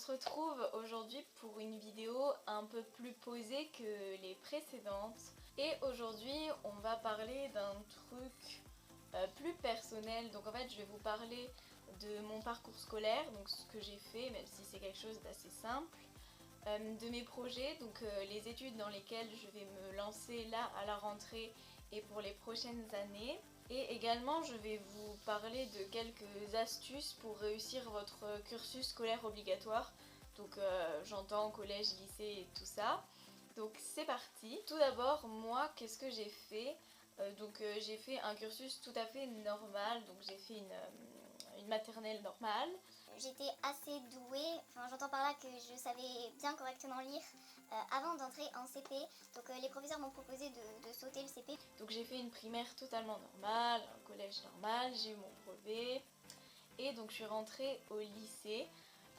se retrouve aujourd'hui pour une vidéo un peu plus posée que les précédentes. Et aujourd'hui, on va parler d'un truc plus personnel. Donc en fait, je vais vous parler de mon parcours scolaire, donc ce que j'ai fait, même si c'est quelque chose d'assez simple. De mes projets, donc les études dans lesquelles je vais me lancer là à la rentrée et pour les prochaines années. Et également je vais vous parler de quelques astuces pour réussir votre cursus scolaire obligatoire. Donc j'entends collège, lycée et tout ça. Donc c'est parti. Tout d'abord, moi, qu'est-ce que j'ai fait? J'ai fait un cursus tout à fait normal, donc j'ai fait une maternelle normale. J'étais assez douée, j'entends par là que je savais bien correctement lire avant d'entrer en CP. Donc les professeurs m'ont proposé de sauter le CP. Donc j'ai fait une primaire totalement normale, un collège normal, j'ai eu mon brevet. Et donc je suis rentrée au lycée.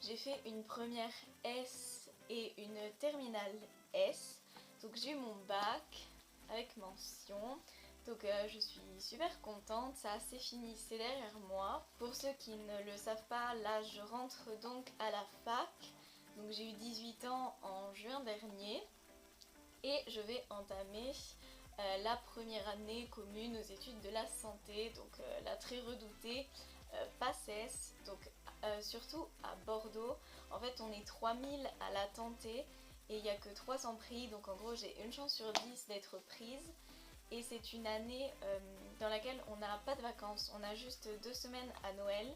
J'ai fait une première S et une terminale S. Donc j'ai eu mon bac avec mention. Donc je suis super contente, ça c'est fini, c'est derrière moi. Pour ceux qui ne le savent pas, là je rentre donc à la fac. Donc j'ai eu 18 ans en juin dernier et je vais entamer la première année commune aux études de la santé, donc la très redoutée PACES, donc surtout à Bordeaux. En fait on est 3000 à la tenter et il n'y a que 300 pris, donc en gros j'ai une chance sur 10 d'être prise. Et c'est une année dans laquelle on n'a pas de vacances, on a juste 2 semaines à Noël,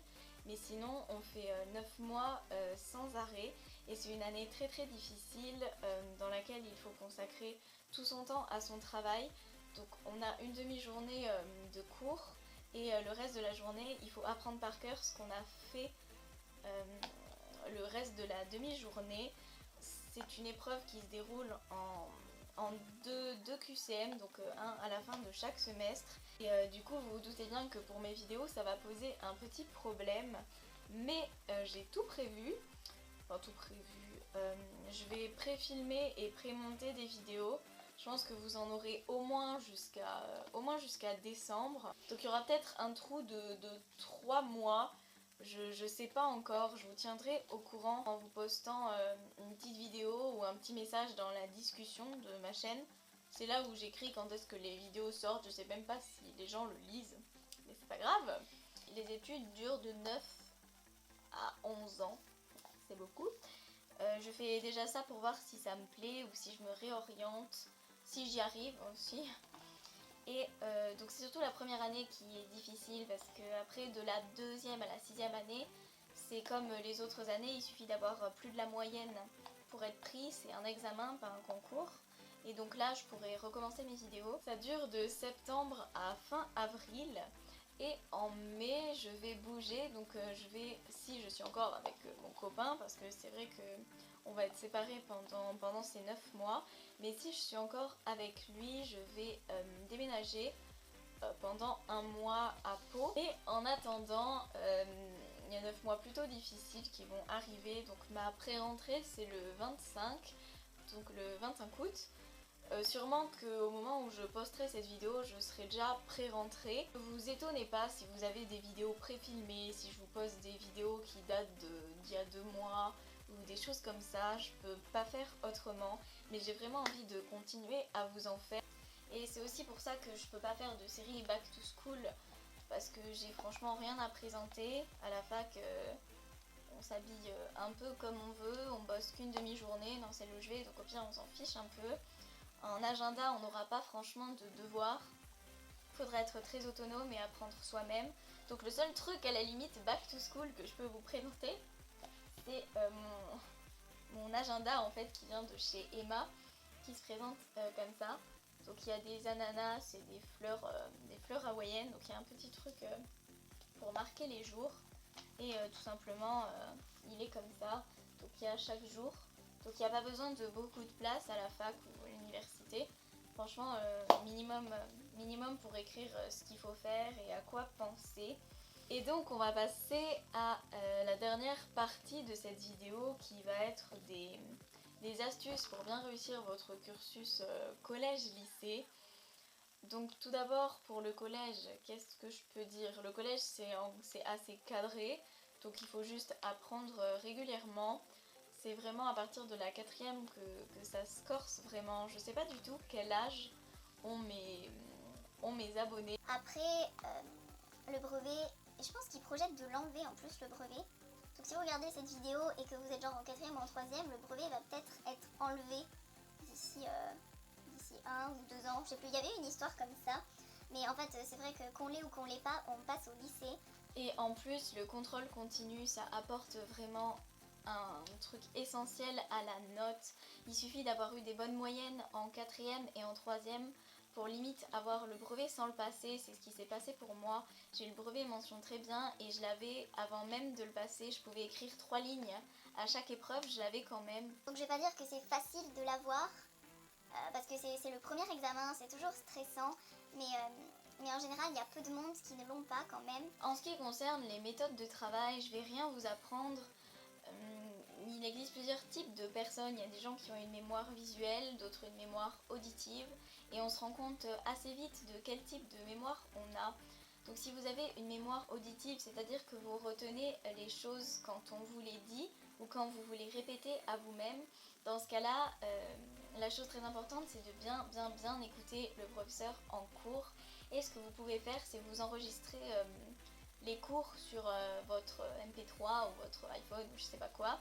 mais sinon on fait 9 mois sans arrêt. Et c'est une année très très difficile dans laquelle il faut consacrer tout son temps à son travail. Donc on a une demi-journée de cours et le reste de la journée il faut apprendre par cœur ce qu'on a fait le reste de la demi-journée. C'est une épreuve qui se déroule en deux QCM, donc un à la fin de chaque semestre. Et du coup, vous vous doutez bien que pour mes vidéos, ça va poser un petit problème. Mais j'ai tout prévu. Enfin, tout prévu. Je vais pré-filmer et pré-monter des vidéos. Je pense que vous en aurez au moins jusqu'à décembre. Donc il y aura peut-être un trou de 3 mois. Je sais pas encore, je vous tiendrai au courant en vous postant une petite vidéo ou un petit message dans la discussion de ma chaîne. C'est là où j'écris quand est-ce que les vidéos sortent, je sais même pas si les gens le lisent, mais c'est pas grave. Les études durent de 9 à 11 ans, c'est beaucoup. Je fais déjà ça pour voir si ça me plaît ou si je me réoriente, si j'y arrive aussi. Et donc c'est surtout la première année qui est difficile parce que après de la deuxième à la sixième année, c'est comme les autres années, il suffit d'avoir plus de la moyenne pour être pris, c'est un examen, pas un concours. Et donc là je pourrais recommencer mes vidéos. Ça dure de septembre à fin avril. Et en mai, je vais bouger, donc je vais, si je suis encore avec mon copain, parce que c'est vrai qu'on va être séparés pendant ces 9 mois, mais si je suis encore avec lui, je vais déménager pendant un mois à Pau. Et en attendant, il y a 9 mois plutôt difficiles qui vont arriver, donc ma pré-rentrée c'est le 25, donc le 25 août. Sûrement qu'au moment où je posterai cette vidéo, je serai déjà pré-rentrée. Ne vous étonnez pas si vous avez des vidéos pré-filmées, si je vous poste des vidéos qui datent d'il y a 2 mois ou des choses comme ça. Je peux pas faire autrement, mais j'ai vraiment envie de continuer à vous en faire. Et c'est aussi pour ça que je peux pas faire de série Back to School, parce que j'ai franchement rien à présenter. À la fac, on s'habille un peu comme on veut, on bosse qu'une demi-journée dans celle où je vais, donc au pire on s'en fiche un peu. En agenda, on n'aura pas franchement de devoirs. Il faudra être très autonome et apprendre soi-même. Donc le seul truc à la limite back to school que je peux vous présenter, c'est mon agenda en fait qui vient de chez Emma, qui se présente comme ça. Donc il y a des ananas et des fleurs hawaïennes. Donc il y a un petit truc pour marquer les jours. Et tout simplement, il est comme ça. Donc il y a chaque jour. Donc il n'y a pas besoin de beaucoup de place à la fac ou à l'université. Franchement, minimum pour écrire ce qu'il faut faire et à quoi penser. Et donc on va passer à la dernière partie de cette vidéo qui va être des astuces pour bien réussir votre cursus collège-lycée. Donc tout d'abord pour le collège, qu'est-ce que je peux dire? Le collège c'est assez cadré, donc il faut juste apprendre régulièrement. c'est vraiment à partir de la 4e que ça se corse vraiment. Je sais pas du tout quel âge ont mes abonnés. Après, le brevet, je pense qu'ils projettent de l'enlever en plus, le brevet. Donc si vous regardez cette vidéo et que vous êtes genre en 4e ou en 3e, le brevet va peut-être être enlevé d'ici 1 ou 2 ans. Je sais plus, il y avait une histoire comme ça. Mais en fait, c'est vrai que qu'on l'ait ou qu'on l'ait pas, on passe au lycée. Et en plus, le contrôle continu, ça apporte vraiment un truc essentiel à la note. Il suffit d'avoir eu des bonnes moyennes en 4e et en 3e pour limite avoir le brevet sans le passer. C'est ce qui s'est passé pour moi. J'ai eu le brevet mention très bien et je l'avais avant même de le passer. Je pouvais écrire 3 lignes à chaque épreuve, je l'avais quand même. Donc je vais pas dire que c'est facile de l'avoir, parce que c'est le premier examen, c'est toujours stressant, mais en général il y a peu de monde qui ne l'ont pas quand même. En ce qui concerne les méthodes de travail, je vais rien vous apprendre. Il existe plusieurs types de personnes. Il y a des gens qui ont une mémoire visuelle, d'autres une mémoire auditive, et on se rend compte assez vite de quel type de mémoire on a. Donc si vous avez une mémoire auditive, c'est-à-dire que vous retenez les choses quand on vous les dit ou quand vous les répétez à vous-même, dans ce cas-là, la chose très importante, c'est de bien écouter le professeur en cours. Et ce que vous pouvez faire, c'est vous enregistrer les cours sur votre MP3 ou votre iPhone ou je sais pas quoi,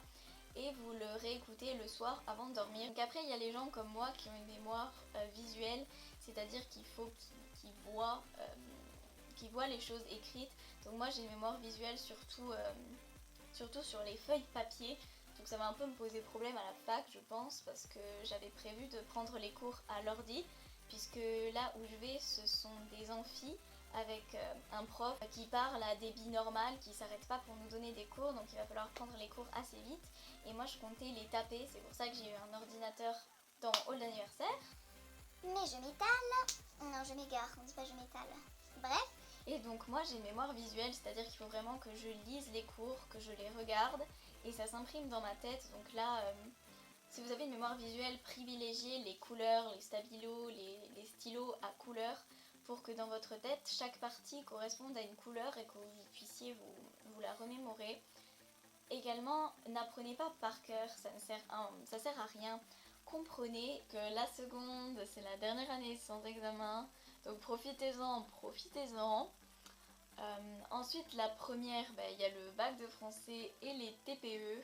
et vous le réécoutez le soir avant de dormir. Donc après, il y a les gens comme moi qui ont une mémoire visuelle, c'est-à-dire qu'il faut qu'ils voient les choses écrites. Donc moi j'ai une mémoire visuelle surtout sur les feuilles papier. Donc ça va un peu me poser problème à la fac, je pense, parce que j'avais prévu de prendre les cours à l'ordi, puisque là où je vais, ce sont des amphis avec un prof qui parle à débit normal, qui s'arrête pas pour nous donner des cours, donc il va falloir prendre les cours assez vite. Et moi je comptais les taper, c'est pour ça que j'ai eu un ordinateur dans mon hall d'anniversaire. Mais je m'étale. Non, je m'égare, on dit pas je m'étale. Bref. Et donc moi j'ai une mémoire visuelle, c'est-à-dire qu'il faut vraiment que je lise les cours, que je les regarde, et ça s'imprime dans ma tête. Donc là, si vous avez une mémoire visuelle, privilégiez les couleurs, les stabilos, les stylos à couleurs, pour que dans votre tête, chaque partie corresponde à une couleur et que vous puissiez vous la remémorer. Également, n'apprenez pas par cœur, ça sert à rien. Comprenez que la seconde, c'est la dernière année sans examen, donc profitez-en. Ensuite, la première, il y a le bac de français et les TPE.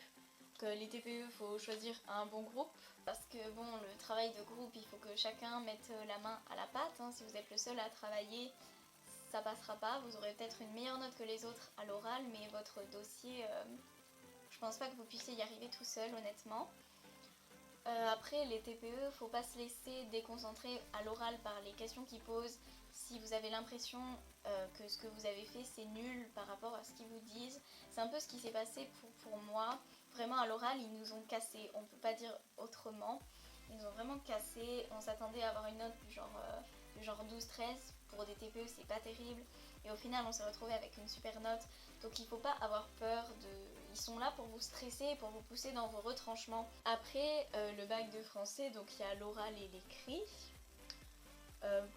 Les TPE, il faut choisir un bon groupe, parce que bon, le travail de groupe, il faut que chacun mette la main à la pâte. Si vous êtes le seul à travailler, ça passera pas. Vous aurez peut-être une meilleure note que les autres à l'oral, mais votre dossier, je pense pas que vous puissiez y arriver tout seul, honnêtement. Après, les TPE, faut pas se laisser déconcentrer à l'oral par les questions qu'ils posent. Si vous avez l'impression que ce que vous avez fait c'est nul par rapport à ce qu'ils vous disent, c'est un peu ce qui s'est passé pour moi. Vraiment, à l'oral, ils nous ont cassé, on peut pas dire autrement. Ils nous ont vraiment cassé. On s'attendait à avoir une note du genre 12-13. Pour des TPE, c'est pas terrible. Et au final, on s'est retrouvé avec une super note. Donc il faut pas avoir peur Ils sont là pour vous stresser, pour vous pousser dans vos retranchements. Après, le bac de français, donc il y a l'oral et l'écrit.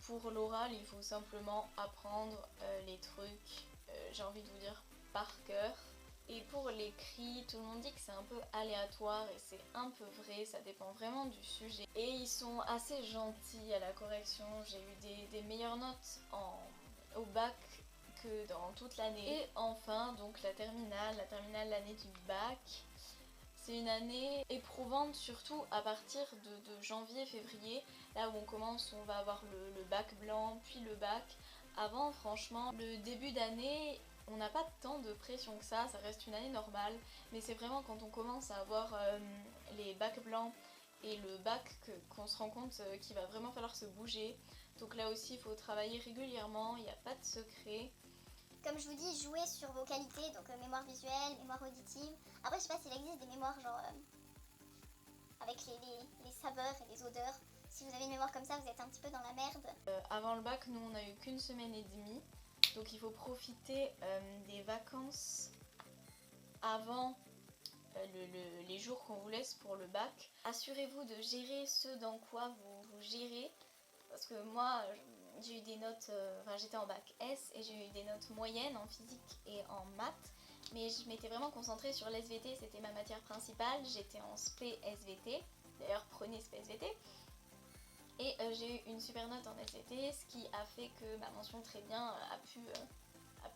Pour l'oral, il faut simplement apprendre les trucs, j'ai envie de vous dire, par cœur. Et pour l'écrit, tout le monde dit que c'est un peu aléatoire et c'est un peu vrai, ça dépend vraiment du sujet. Et ils sont assez gentils à la correction, j'ai eu des meilleures notes au bac que dans toute l'année. Et enfin, donc la terminale, l'année du bac. C'est une année éprouvante, surtout à partir de janvier-février, là où on va avoir le bac blanc, puis le bac. Avant, franchement, le début d'année, on n'a pas tant de pression que ça reste une année normale, mais c'est vraiment quand on commence à avoir les bacs blancs et le bac qu'on se rend compte qu'il va vraiment falloir se bouger. Donc là aussi, il faut travailler régulièrement, il n'y a pas de secret. Comme je vous dis, jouez sur vos qualités, donc mémoire visuelle, mémoire auditive. Après, je sais pas s'il existe des mémoires genre avec les saveurs et les odeurs. Si vous avez une mémoire comme ça, vous êtes un petit peu dans la merde. Avant le bac, nous on n'a eu qu'une semaine et demie, donc il faut profiter des vacances avant les jours qu'on vous laisse pour le bac. Assurez-vous de gérer ce dans quoi vous gérez, parce que moi j'ai eu des notes, j'étais en bac S et j'ai eu des notes moyennes en physique et en maths, Mais je m'étais vraiment concentrée sur l'SVT, c'était ma matière principale, j'étais en SP SVT, d'ailleurs prenez SP SVT. Et j'ai eu une super note en SVT, ce qui a fait que ma mention très bien a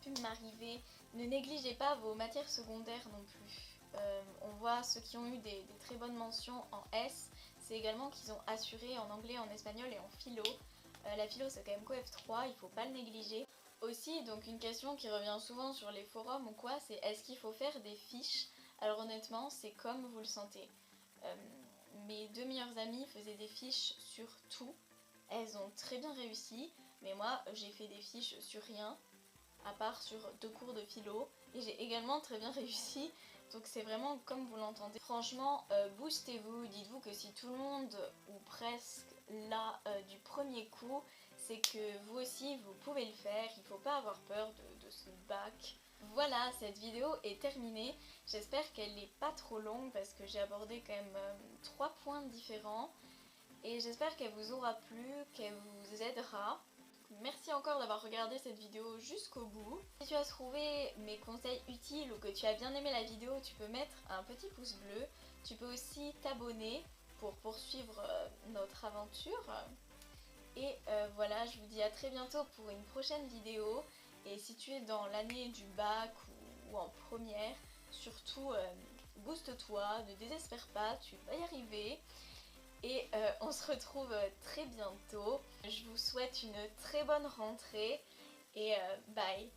pu m'arriver. Ne négligez pas vos matières secondaires non plus. On voit ceux qui ont eu des très bonnes mentions en S, c'est également qu'ils ont assuré en anglais, en espagnol et en philo. La philo c'est quand même COEF 3, il faut pas le négliger. Aussi, donc une question qui revient souvent sur les forums ou quoi, c'est est-ce qu'il faut faire des fiches? Alors honnêtement, c'est comme vous le sentez. Mes deux meilleures amies faisaient des fiches sur tout. Elles ont très bien réussi, mais moi j'ai fait des fiches sur rien, à part sur 2 cours de philo, et j'ai également très bien réussi. Donc c'est vraiment comme vous l'entendez. Franchement, boostez-vous, dites-vous que si tout le monde, ou presque, l'a du premier coup, c'est que vous aussi vous pouvez le faire, il ne faut pas avoir peur de ce bac. Voilà, cette vidéo est terminée. J'espère qu'elle n'est pas trop longue parce que j'ai abordé quand même 3 points différents. Et j'espère qu'elle vous aura plu, qu'elle vous aidera. Merci encore d'avoir regardé cette vidéo jusqu'au bout. Si tu as trouvé mes conseils utiles ou que tu as bien aimé la vidéo, tu peux mettre un petit pouce bleu. Tu peux aussi t'abonner pour poursuivre notre aventure. Et voilà, je vous dis à très bientôt pour une prochaine vidéo. Et si tu es dans l'année du bac ou en première, surtout booste-toi, ne désespère pas, tu vas y arriver. Et on se retrouve très bientôt. Je vous souhaite une très bonne rentrée et bye.